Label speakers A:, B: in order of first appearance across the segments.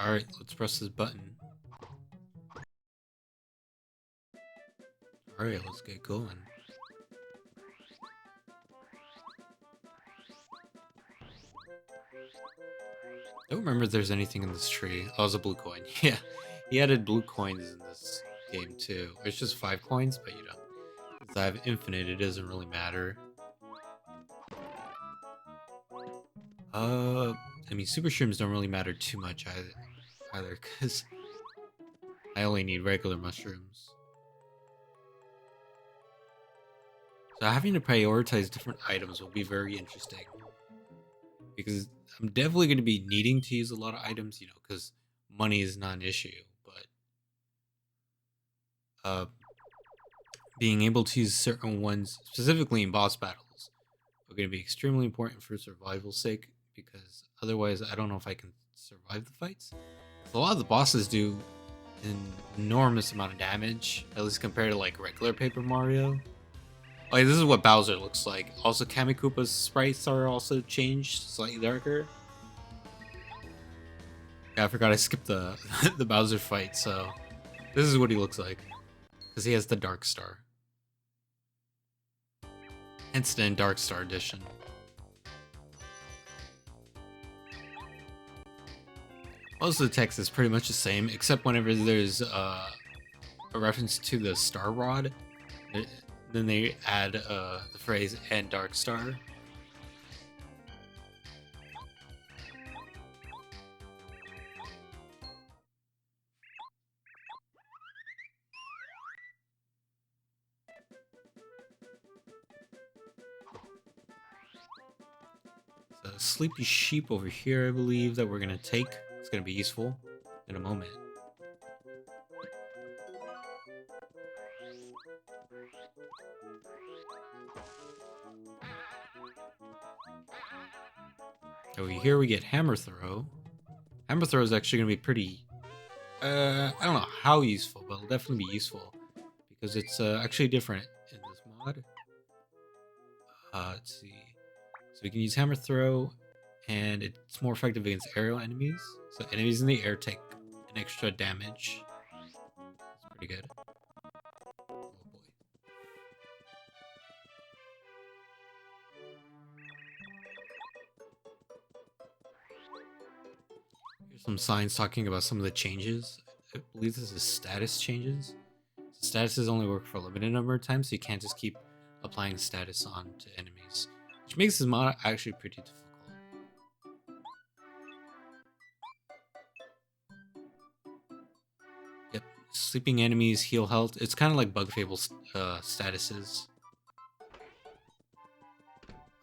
A: Alright, let's press this button. Alright, let's get going. I don't remember if there's anything in this tree. Oh, it's a blue coin. Yeah, he added blue coins in this game too. It's just 5 coins, but you know, since I have infinite, it doesn't really matter. I mean, super shrooms don't really matter too much either, because I only need regular mushrooms. So having to prioritize different items will be very interesting, because I'm definitely going to be needing to use a lot of items, you know, because money is not an issue, but being able to use certain ones, specifically in boss battles, are going to be extremely important for survival's sake, because otherwise I don't know if I can survive the fights. A lot of the bosses do an enormous amount of damage, at least compared to like regular Paper Mario. Like, this is what Bowser looks like. Also, Kamikoopa's sprites are also changed, slightly darker. Yeah, I forgot I skipped the the Bowser fight, so this is what he looks like. Because he has the Dark Star. Instant Dark Star Edition. Most of the text is pretty much the same, except whenever there's a reference to the Star Rod, then they add the phrase "and Dark Star." The sleepy sheep over here, I believe, that we're gonna take. It's gonna be useful in a moment. Over here we get hammer throw. Hammer throw is actually gonna be pretty. I don't know how useful, but it'll definitely be useful because it's actually different in this mod. Let's see. So we can use hammer throw, and it's more effective against aerial enemies. So enemies in the air take an extra damage. It's pretty good. Oh boy. Here's some signs talking about some of the changes. I believe this is status changes. So statuses only work for a limited number of times, so you can't just keep applying status on to enemies, which makes this mod actually pretty difficult. Yep, sleeping enemies heal health. It's kind of like Bug Fable statuses.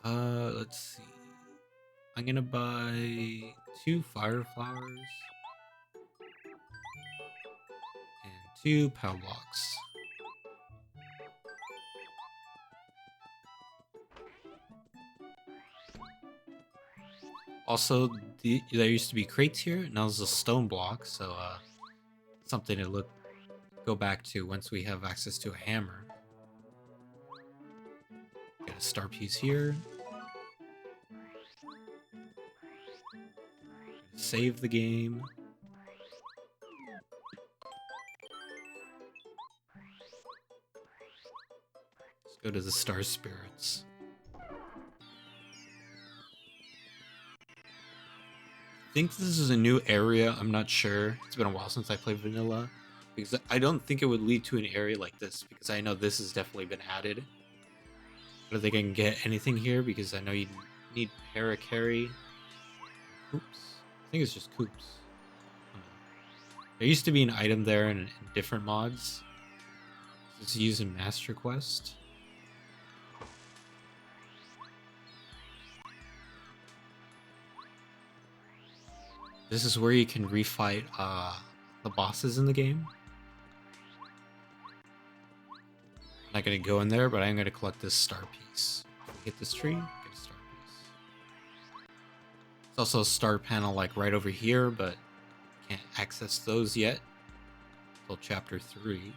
A: Let's see. I'm gonna buy 2 fire flowers and 2 power blocks. Also, there used to be crates here. Now there's a stone block, so something to go back to once we have access to a hammer. Get a star piece here. Save the game. Let's go to the Star Spirits. I think this is a new area. I'm not sure. It's been a while since I played vanilla, because I don't think it would lead to an area like this, because I know this has definitely been added. I don't think I can get anything here because I know you need Paracarry. Oops. I think it's just Coops. There used to be an item there in different mods. It's used in Master Quest. This is where you can refight the bosses in the game. I'm not gonna go in there, but I'm gonna collect this star piece. If we hit this tree, get a star piece. There's also a star panel like right over here, but can't access those yet until chapter 3.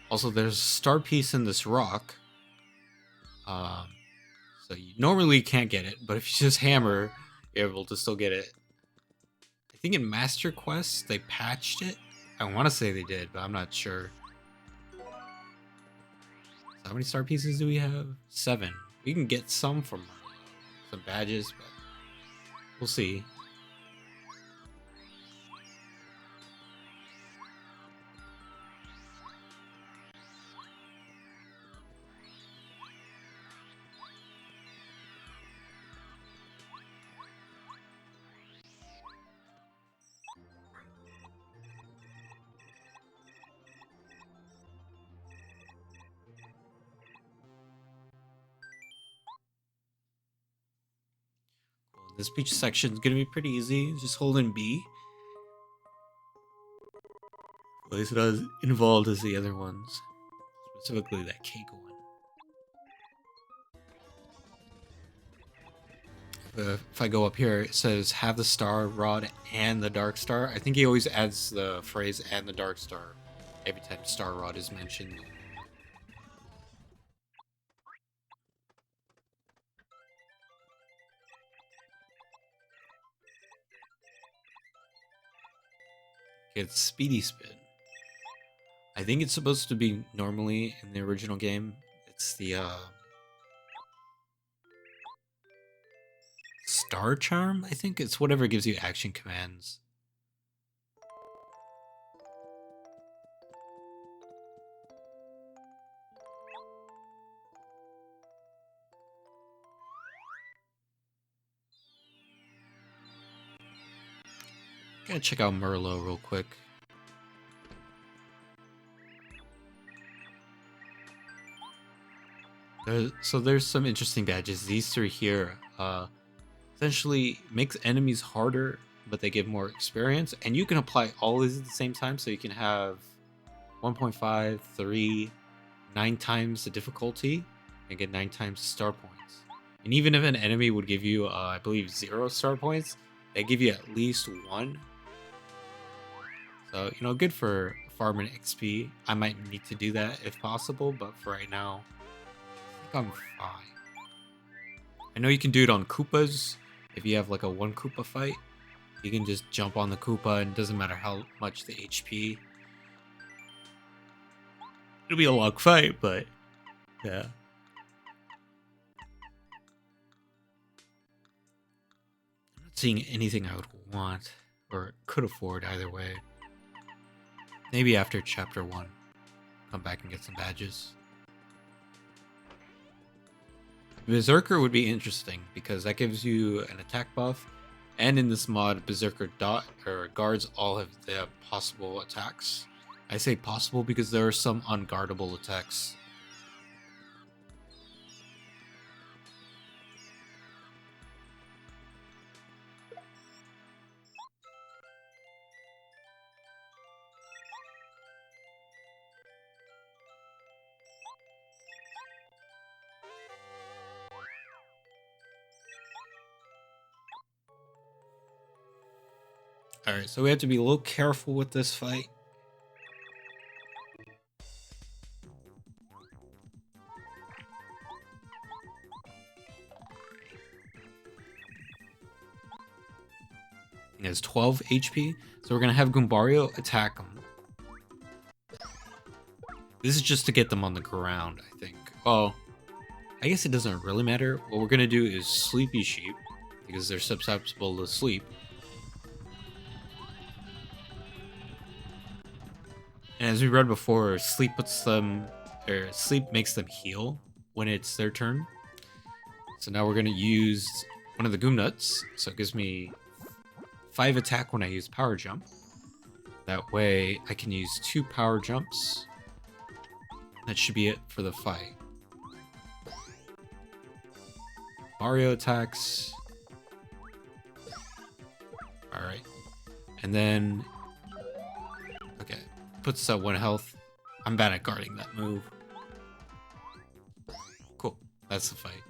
A: Also, there's a star piece in this rock. So you normally can't get it, but if you just hammer, you're able to still get it. I think in Master Quest, they patched it. I want to say they did, but I'm not sure. So how many star pieces do we have? 7. We can get some from some badges, but we'll see. This beach section is going to be pretty easy. Just holding B. At least not as involved as the other ones. Specifically that cake one. If I go up here, it says have the star rod and the dark star. I think he always adds the phrase and the dark star every time star rod is mentioned. It's speedy spin. I think it's supposed to be normally in the original game. It's the star charm. I think it's whatever gives you action commands. Gotta check out Merlot real quick. So there's some interesting badges. These 3 here essentially makes enemies harder, but they give more experience. And you can apply all these at the same time, so you can have 1.5, 3, 9 times the difficulty, and get 9 times the star points. And even if an enemy would give you, I believe, 0 star points, they give you at least 1. So, you know, good for farming XP. I might need to do that if possible, but for right now, I think I'm fine. I know you can do it on Koopas. If you have like a 1 Koopa fight, you can just jump on the Koopa and it doesn't matter how much the HP. It'll be a long fight, but yeah. I'm not seeing anything I would want or could afford either way. Maybe after chapter 1, come back and get some badges. Berserker would be interesting because that gives you an attack buff, and in this mod, Berserker guards all have the possible attacks. I say possible because there are some unguardable attacks. Alright, so we have to be a little careful with this fight. He has 12 HP, so we're going to have Kumbario attack him. This is just to get them on the ground, I think. Well, I guess it doesn't really matter. What we're going to do is Sleepy Sheep, because they're susceptible to sleep. And as we read before, sleep makes them heal when it's their turn. So now we're going to use one of the Goom Nuts, so it gives me 5 attack when I use Power Jump. That way I can use 2 Power Jumps. That should be it for the fight. Mario attacks. Alright. And then... okay. Puts us at 1 health. I'm bad at guarding that move. Cool. That's the fight.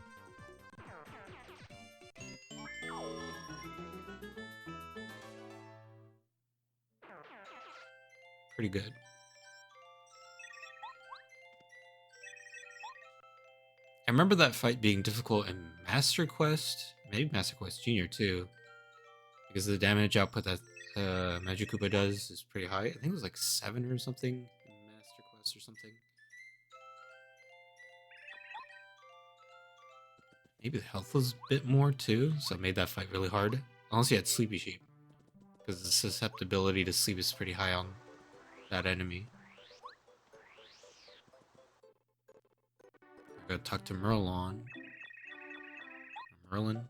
A: Pretty good. I remember that fight being difficult in Master Quest, maybe Master Quest Junior too, because the damage output that Magic Koopa does is pretty high. I think it was like 7 or something in Master Quest or something. Maybe the health was a bit more too, so it made that fight really hard. Unless you had Sleepy Sheep, because the susceptibility to sleep is pretty high on that enemy. I gotta talk to Merlin. Merlin.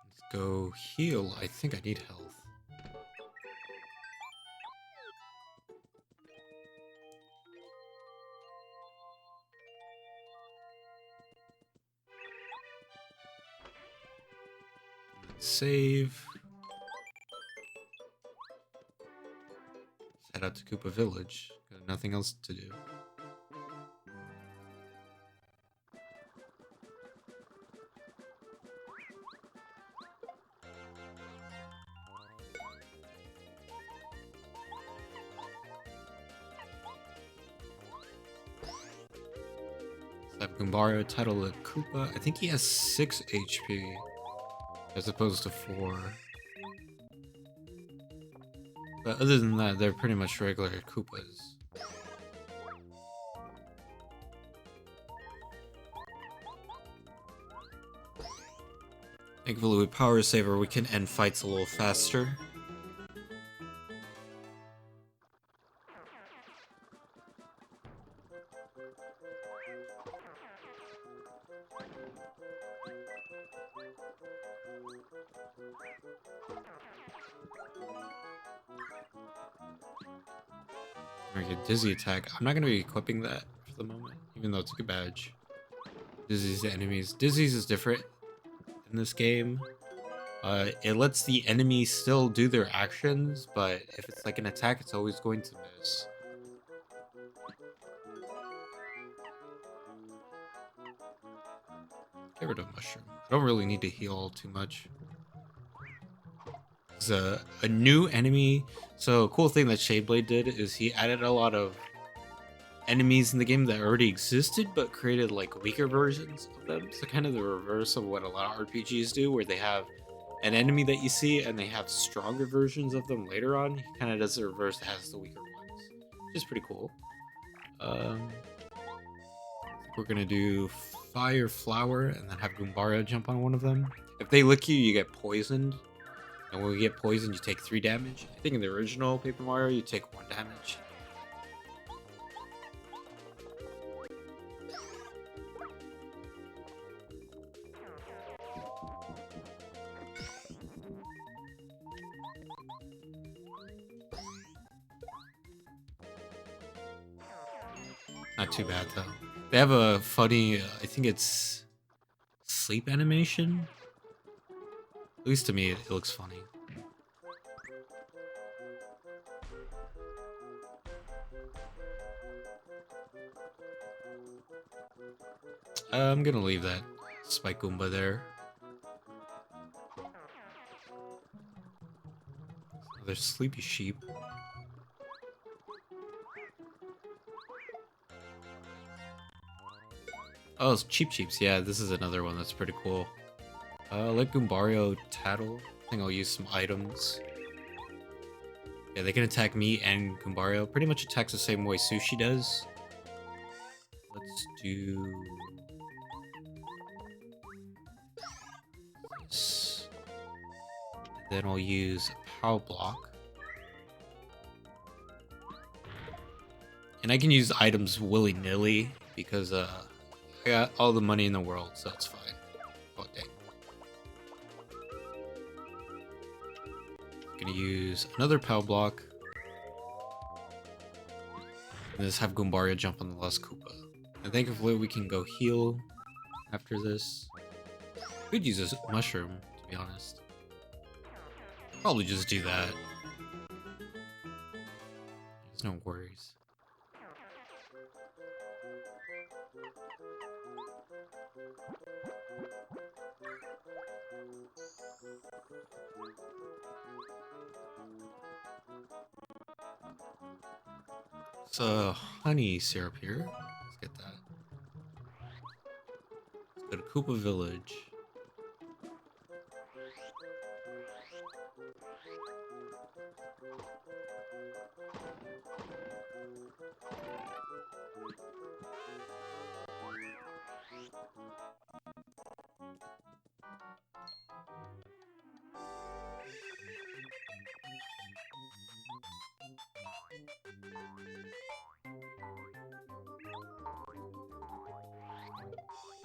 A: Let's go heal. I think I need health. Save. Let's head out to Koopa Village. Got nothing else to do. Let's have Kumbario title the Koopa. I think he has 6 HP as opposed to 4. But other than that, they're pretty much regular Koopas. Thankfully with Power Saver we can end fights a little faster. Okay, Dizzy Attack. I'm not going to be equipping that for the moment, even though it's a good badge. Dizzy's the enemies. Dizzy's is different in this game. It lets the enemy still do their actions, but if it's like an attack, it's always going to miss. Get rid of Mushroom. I don't really need to heal too much. It's a new enemy. So a cool thing that Shadeblade did is he added a lot of enemies in the game that already existed, but created like weaker versions of them. So kind of the reverse of what a lot of RPGs do, where they have an enemy that you see and they have stronger versions of them later on. He kind of does the reverse, has the weaker ones, which is pretty cool. We're gonna do Fire Flower and then have Kumbario jump on one of them. If they lick you, you get poisoned. And when you get poisoned, you take 3 damage. I think in the original Paper Mario, you take 1 damage. Not too bad, though. They have a funny, I think it's sleep animation. At least to me, it looks funny. I'm gonna leave that Spike Goomba there. There's Sleepy Sheep. Oh, it's Cheep Cheeps. Yeah, this is another one that's pretty cool. Let Kumbario tattle. I think I'll use some items. Yeah, they can attack me and Kumbario. Pretty much attacks the same way Sushi does. Let's do this. Then I'll use a Power Block. And I can use items willy-nilly because I got all the money in the world, so that's fine. Oh, dang. Gonna use another Power Block. And just have Kumbario jump on the last Koopa. And thankfully we can go heal after this. Could use a mushroom, to be honest. Probably just do that. There's no worries. So, honey syrup here. Let's get that. Let's go to Koopa Village.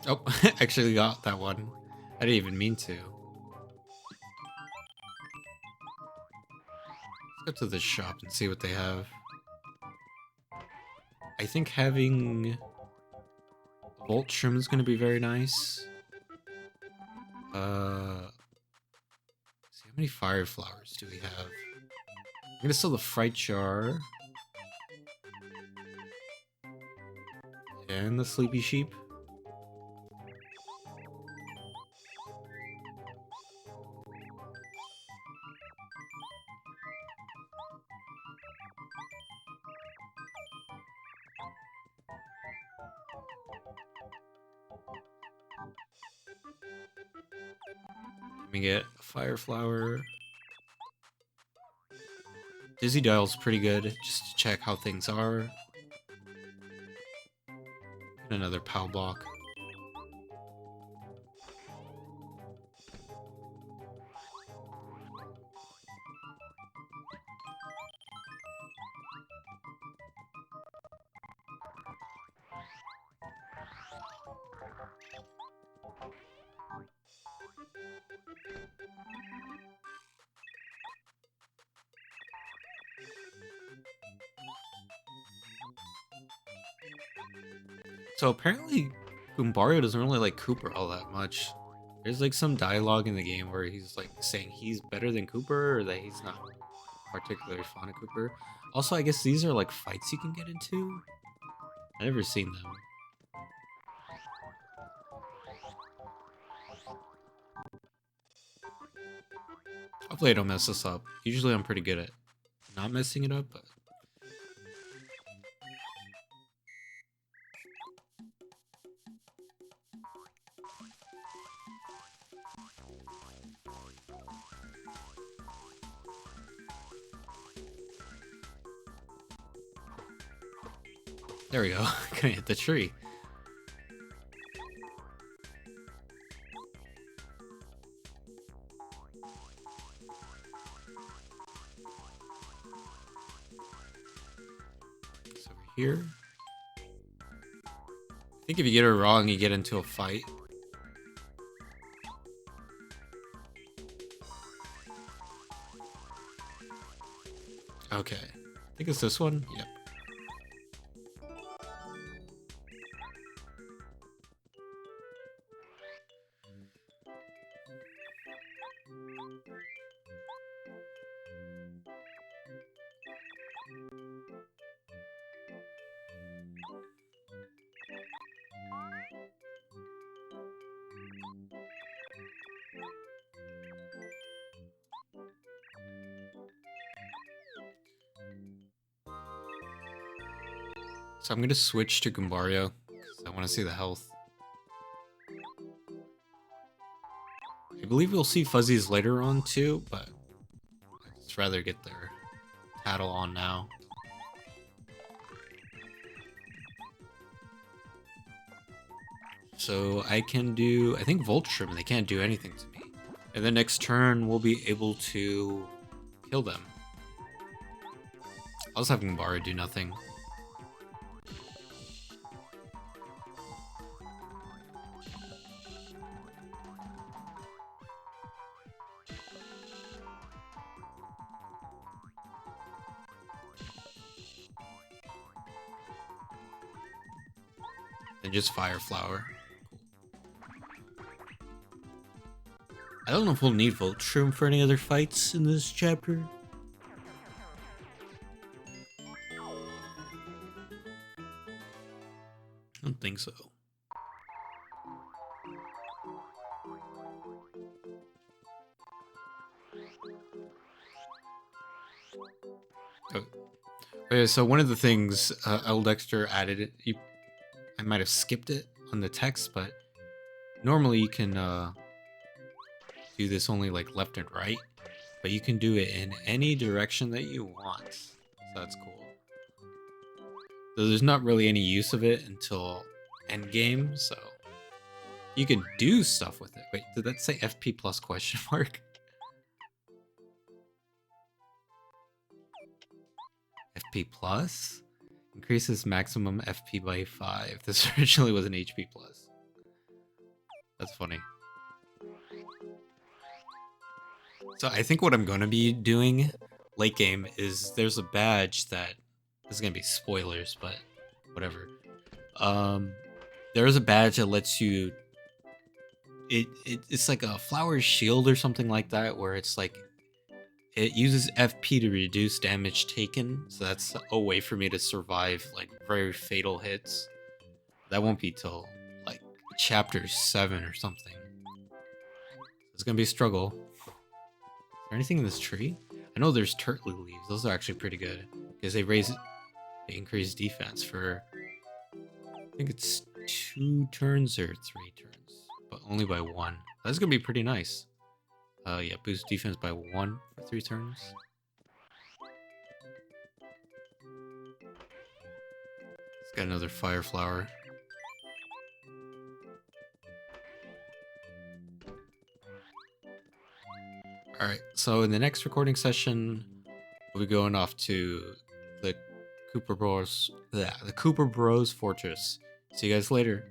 A: Oh, actually got that one. I didn't even mean to. Let's go to the shop and see what they have. I think having Volt Shroom is going to be very nice. See, how many fire flowers do we have? I'm going to sell the fright jar. And the sleepy sheep. Let me get a fire flower. Dizzy Dial's pretty good, just to check how things are. And another POW block. So apparently, Kumbario doesn't really like Kooper all that much. There's like some dialogue in the game where he's like saying he's better than Kooper, or that he's not particularly fond of Kooper. Also, I guess these are like fights you can get into. I've never seen them. Hopefully I don't mess this up. Usually I'm pretty good at not messing it up, but... There we go. Gonna hit the tree. It's over here. I think if you get it wrong, you get into a fight. Okay. I think it's this one. Yep. So I'm gonna switch to Kumbario because I want to see the health. I believe we'll see Fuzzies later on too, but I'd just rather get their tattle on now. So I can do, I think Volt Shroom, they can't do anything to me. And the next turn we'll be able to kill them. I'll just have Kumbario do nothing. And just Fire Flower. I don't know if we'll need Voltrum for any other fights in this chapter. I don't think so. Oh. Okay, so one of the things L. Dexter added, I might have skipped it on the text, but normally you can do this only like left and right, but you can do it in any direction that you want. So that's cool. So there's not really any use of it until endgame, so you can do stuff with it. Wait, did that say FP plus question mark? FP plus? Increases maximum FP by 5. This originally was an HP plus. That's funny. So I think what I'm going to be doing late game is there's a badge that... This is going to be spoilers, but whatever. There's a badge that lets you... It's like a flower shield or something like that, where it's like... It uses FP to reduce damage taken, so that's a way for me to survive like very fatal hits. That won't be till like chapter 7 or something. It's gonna be a struggle. Is there anything in this tree? I know there's turtle leaves. Those are actually pretty good because they increase defense for, I think it's 2 turns or 3 turns, but only by 1. That's gonna be pretty nice. Yeah, boost defense by 1 for 3 turns. It's got another fire flower. Alright, so in the next recording session, we'll be going off to the Koopa Bros Fortress. See you guys later.